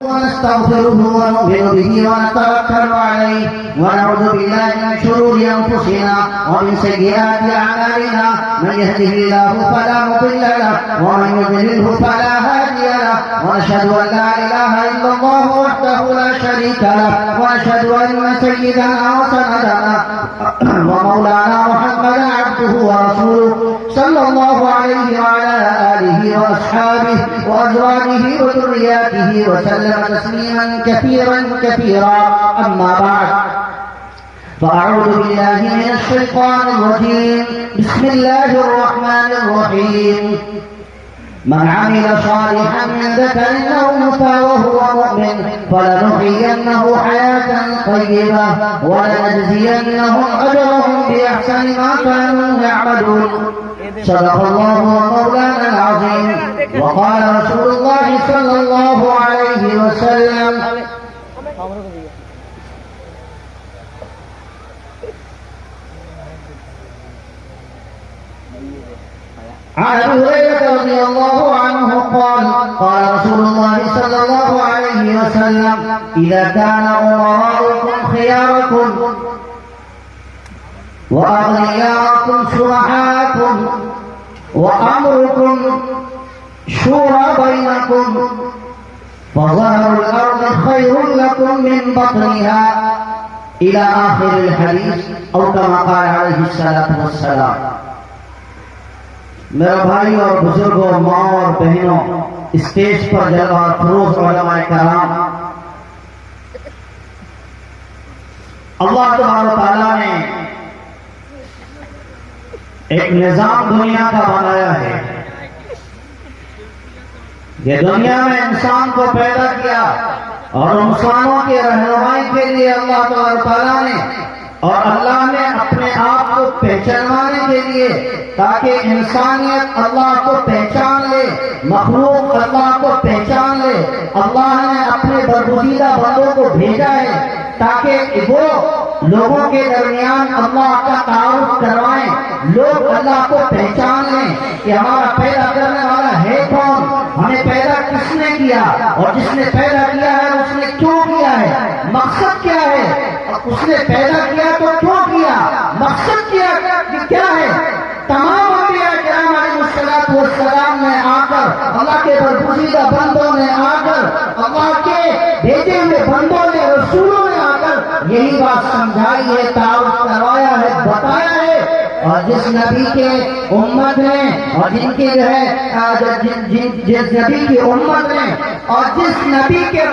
ونستغفره ونؤمن به ونتوكل عليه ونعوذ بالله من شرور أنفسنا ومن سيئات أعمالنا من يهده الله فلا مضل له ومن يضلله فلا هادي له ونشهد أن لا إله إلا الله وحده لا شريك له ونشهد أن سيدنا وسندنا ومولانا محمدا عبده ورسوله صلى الله عليه وعلى آله وأصحابه وأزواجه وذرياته وسلم تسليما كثيرا كثيرا. أما بعد فأعوذ بالله من الشيطان الرجيم. بسم الله الرحمن الرحيم. من عمل صالحا من ذكر أو أنثى وهو مؤمن فلنحيينه حياة طيبة ولنجزينهم أجرهم بأحسن ما كانوا يعملون. صدق الله مولانا العظيم. وقال رسول الله صلى الله عليه وسلم عن ابي هريره رضي الله عنه قال قال رسول الله صلى الله عليه وسلم اذا كان امراؤكم خياركم واغنياءكم سرحاءكم وامركم شورى بينكم فظهر الارض خير لكم من بطنها الى اخر الحديث او كما قال عليه الصلاه والسلام. میرے بھائی اور بزرگوں، ماں اور بہنوں، اسٹیج پر جلوہ فروز علماء کرام، اللہ تبارک و تعالیٰ نے ایک نظام دنیا کا بنایا ہے. یہ دنیا میں انسان کو پیدا کیا اور انسانوں کی رہنمائی کے لیے اللہ تبارک و تعالیٰ نے اور اللہ نے اپنے آپ کو پہچانوانے کے لیے تاکہ انسانیت اللہ کو پہچان لے، مخلوق اللہ کو پہچان لے، اللہ نے اپنے برگزیدہ بندوں کو بھیجا ہے تاکہ وہ لوگوں کے درمیان اللہ کا تعارف کروائیں، لوگ اللہ کو پہچان لیں کہ ہمارا پیدا کرنے والا ہے کون، ہمیں پیدا کس نے کیا اور جس نے پیدا کیا ہے اس نے کیوں کیا ہے، مقصد کیا ہے، اس نے پیدا کیا تو کیوں کیا، مقصد کیا ہے. تمام انبیاء کرام علیہ السلام نے آ کر اللہ کے برگزیدہ بندوں نے آ کر اللہ کے بھیجے ہوئے بندوں نے رسولوں نے آ کر یہی بات سمجھائی ہے، تعارف کروایا ہے، بتایا ہے. اور جس نبی کے امت نے اور جن کی جو ہے جس نبی کی امت نے اور جس نبی کے